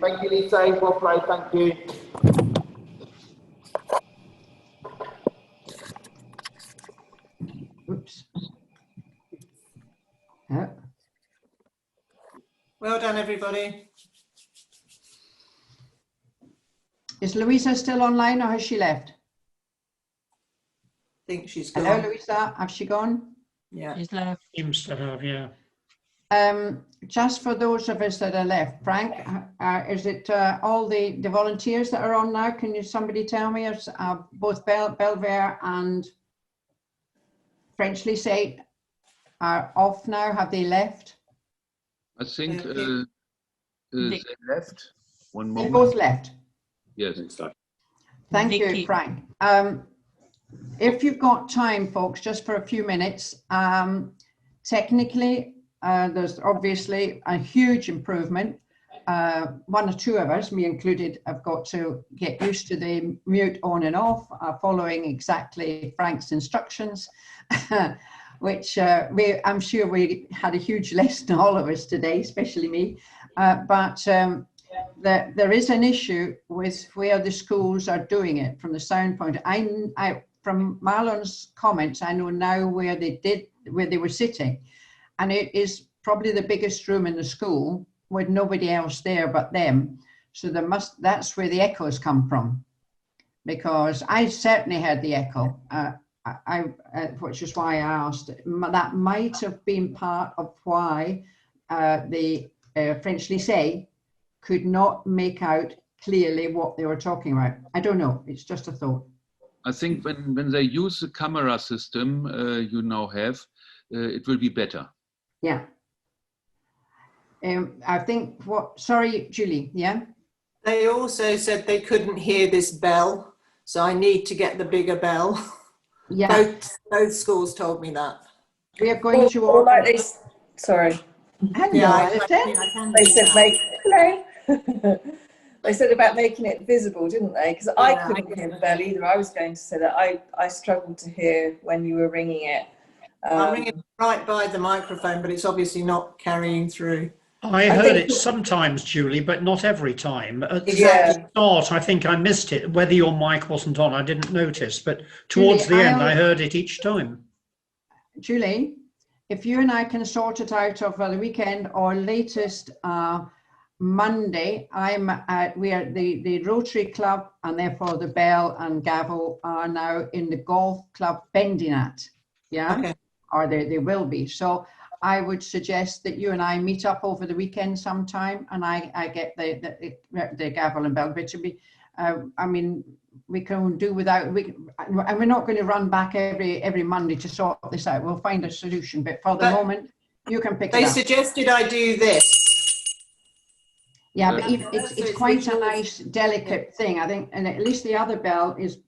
Thank you, Lisa. Well played. Thank you. Oops. Yeah. Well done, everybody. Is Louisa still online, or has she left? I think she's gone. Hello, Louisa. Has she gone? Yeah. She's left. Seems to have, yeah. Just for those of us that are left, Frank, is it all the volunteers that are on now? Can somebody tell me? Is both Belver and French Lycée are off now? Have they left? I think Okay. they left. One They moment. both left. Yes. Thank Vicky. you, Frank. If you've got time, folks, just for a few minutes, technically, there's obviously a huge improvement. One or two of us, me included, have got to get used to the mute on and off, following exactly Frank's instructions, which I'm sure we had a huge lesson, all of us today, especially me. But there is an issue with where the schools are doing it from the sound point. From Marlon's comments, I know now where they were sitting, and it is probably the biggest room in the school with nobody else there but them. So that's where the echoes come from, because I certainly heard the echo, which is why I asked. That might have been part of why the French Lycée could not make out clearly what they were talking about. I don't know, it's just a thought. I think when they use the camera system you now have, it will be better. Yeah. I think sorry, Julie, yeah? They also said they couldn't hear this bell, so I need to get the bigger bell. Yeah. Both schools told me that. We are going to or like this. Sorry. Hello, Yeah, Alison. They said hello. They said about making it visible, didn't they? Because I couldn't hear the bell either. I was going to say that I struggled to hear when you were ringing it. I'm ringing right by the microphone, but it's obviously not carrying through. I heard it sometimes, Julie, but not every time. At the start, I think I missed it. Whether your mic wasn't on, I didn't notice. But towards Julie, the end, I heard it each time. Julie, if you and I can sort it out over the weekend or latest Monday, we are the Rotary Club, and therefore the bell and gavel are now in the golf club Bendinat. Yeah, Okay. Or they will be. So I would suggest that you and I meet up over the weekend sometime, and I get the gavel and bell. Which would be, I mean, we can do without. And we're not going to run back every Monday to sort this out. We'll find a solution. But for the moment, you can pick it up. They suggested I do this. Yeah, but it's quite a nice, delicate thing, I think, and at least the other bell is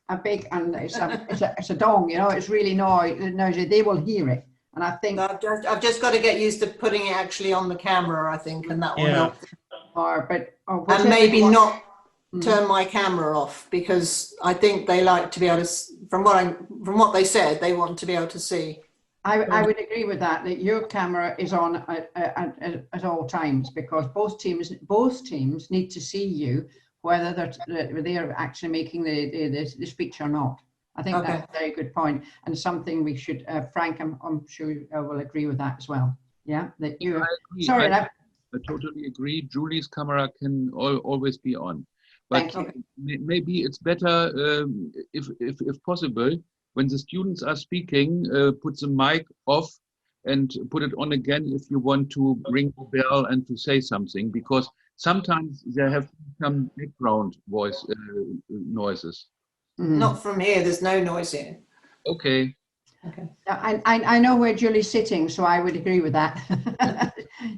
a big, and it's a dong, you know, it's really noisy. They will hear it, and I think I've just got to get used to putting it actually on the camera, I think, and that will help. And maybe not turn my camera off, because I think they like to be able to, from what they said, they want to be able to see. I would agree with that your camera is on at all times, because both teams need to see you, whether they're actually making the speech or not. I think that's a very good point, and something we should, Frank, I'm sure will agree with that as well. Yeah, that you. Sorry, I totally agree. Julie's camera can always be on, but maybe it's better if possible, when the students are speaking, put the mic off and put it on again if you want to ring the bell and to say something, because sometimes there have some background voice noises. Not from here, there's no noise here. Okay. I know where Julie's sitting, so I would agree with that.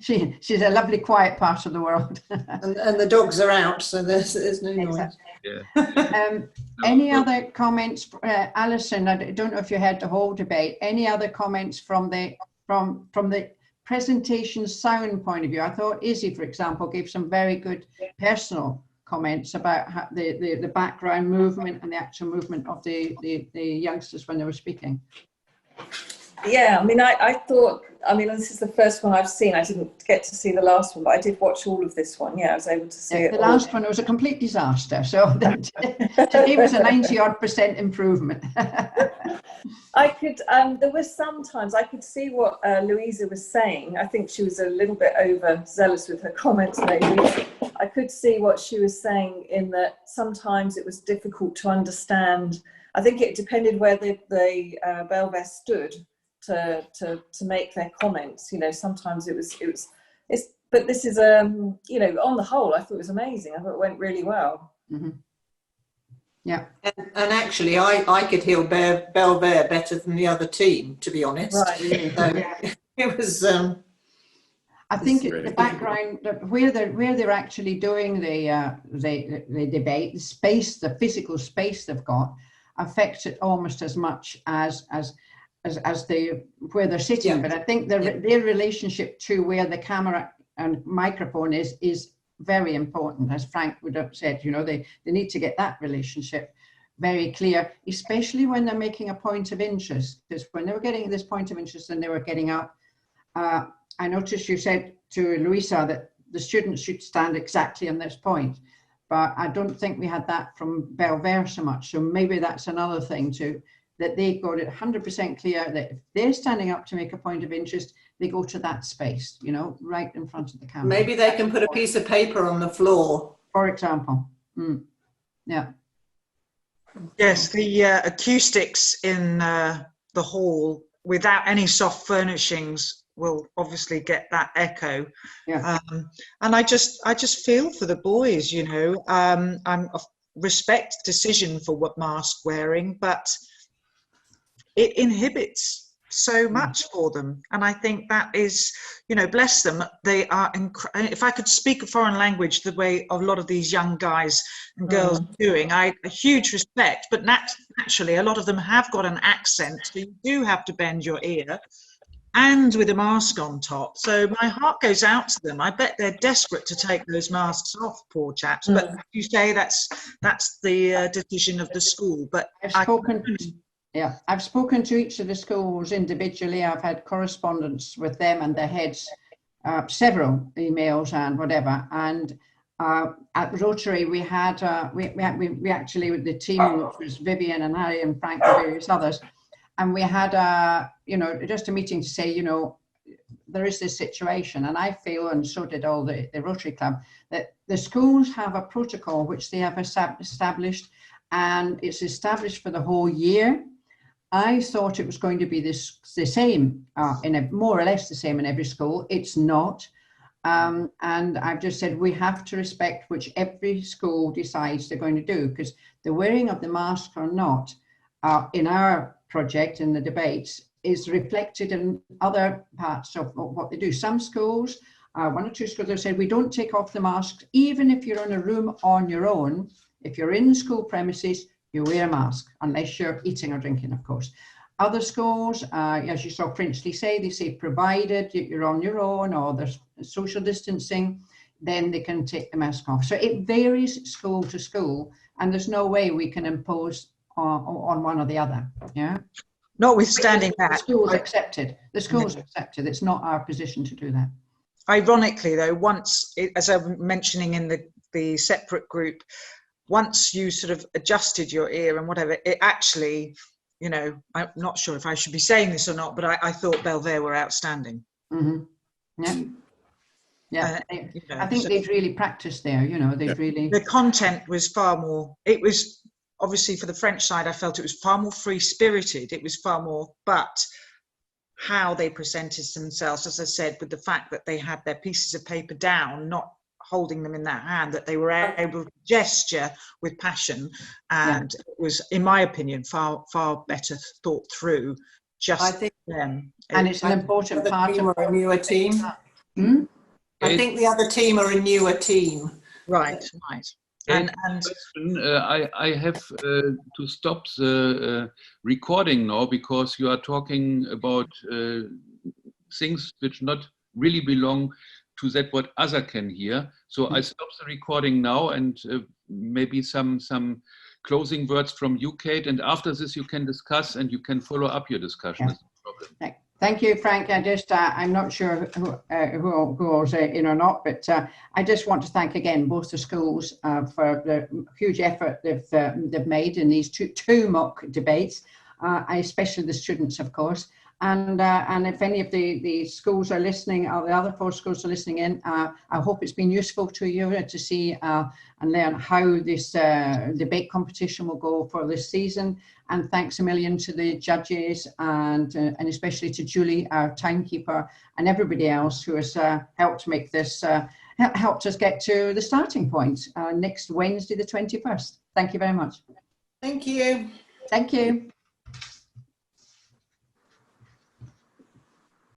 She's a lovely quiet part of the world. and the dogs are out, so there's no noise. Yeah. Any other comments, Alison? I don't know if you had the whole debate. Any other comments from the presentation sound point of view? I thought Izzy, for example, gave some very good personal comments about how the background movement and the actual movement of the youngsters when they were speaking. Yeah, I mean, I thought, I mean, this is the first one I've seen. I didn't get to see the last one, but I did watch all of this one. Yeah, I was able to see it. The last one was a complete disaster. So today was a 90-odd% improvement. I could, there were sometimes I could see what Louisa was saying. I think she was a little bit overzealous with her comments, maybe. I could see what she was saying in that sometimes it was difficult to understand. I think it depended where the Belvere stood to make their comments. You know, sometimes but this is, you know, on the whole, I thought it was amazing. I thought it went really well. Mm-hmm. Yeah. And actually, I could hear Belvere better than the other team, to be honest. Right. So it was. I think the background where they're actually doing the debate, the space, the physical space they've got, affects it almost as much as where they're sitting. Yeah. But I think their relationship to where the camera and microphone is very important, as Frank would have said. You know, they need to get that relationship very clear, especially when they're making a point of interest. Because when they were getting this point of interest and they were getting up, I noticed you said to Louisa that the students should stand exactly on this point, but I don't think we had that from Belvere so much. So maybe that's another thing too, that they got it 100% clear that if they're standing up to make a point of interest, they go to that space, you know, right in front of the camera. Maybe they can put a piece of paper on the floor. For example. Yeah. Yes, the acoustics in the hall without any soft furnishings will obviously get that echo. Yeah. And I just feel for the boys, you know. I respect decision for what mask wearing, but it inhibits so much for them. And I think that is, you know, bless them. They are, if I could speak a foreign language the way a lot of these young guys and girls are doing, I a huge respect, but naturally a lot of them have got an accent, so you do have to bend your ear, and with a mask on top. So my heart goes out to them. I bet they're desperate to take those masks off, poor chaps. But you say that's the decision of the school. But I've spoken to each of the schools individually. I've had correspondence with them and their heads, several emails and whatever. And at Rotary, we had we actually, with the team, which was Vivian and Harry and Frank and various others, and we had you know, just a meeting to say, you know, there is this situation, and I feel, and so did all the Rotary Club, that the schools have a protocol which they have established, and it's established for the whole year. I thought it was going to be the same, more or less the same in every school. It's not. And I've just said we have to respect which every school decides they're going to do, because the wearing of the mask or not in our project, in the debates, is reflected in other parts of what they do. Some schools, one or two schools have said, we don't take off the masks, even if you're in a room on your own. If you're in school premises, you wear a mask, unless you're eating or drinking, of course. Other schools, as you saw Princely say, they say provided you're on your own or there's social distancing, then they can take the mask off. So it varies school to school, and there's no way we can impose on one or the other. Yeah. Notwithstanding that, the school's accepted. The school's accepted. It's not our position to do that. Ironically, though, once, as I was mentioning in the separate group, once you sort of adjusted your ear and whatever, it actually, you know, I'm not sure if I should be saying this or not, but I thought Belvere were outstanding. Mm-hmm. Yeah. Yeah, you know, I think so they've really practiced there, you know, they've really... The content was far more, it was, obviously for the French side, I felt it was far more free-spirited, it was far more, but how they presented themselves, as I said, with the fact that they had their pieces of paper down, not holding them in their hand, that they were able to gesture with passion, and it was, in my opinion, far better thought through. I think them, and it's an important part of a newer team. I think the other team are a newer team. Right. And I have to stop the recording now, because you are talking about things which not really belong to that what other can hear. So I stop the recording now, and maybe some closing words from you, Kate, and after this you can discuss and you can follow up your discussion. problem. Thank you, Frank. I'm not sure who all's in or not, but I just want to thank again both the schools for the huge effort they've made in these two mock debates, especially the students, of course. And if any of the schools are listening, or the other 4 schools are listening in, I hope it's been useful to you to see and learn how this debate competition will go for this season. And thanks a million to the judges and especially to Julie, our timekeeper, and everybody else who has helped make this, helped us get to the starting point next Wednesday, the 21st. Thank you very much. Thank you. Thank you.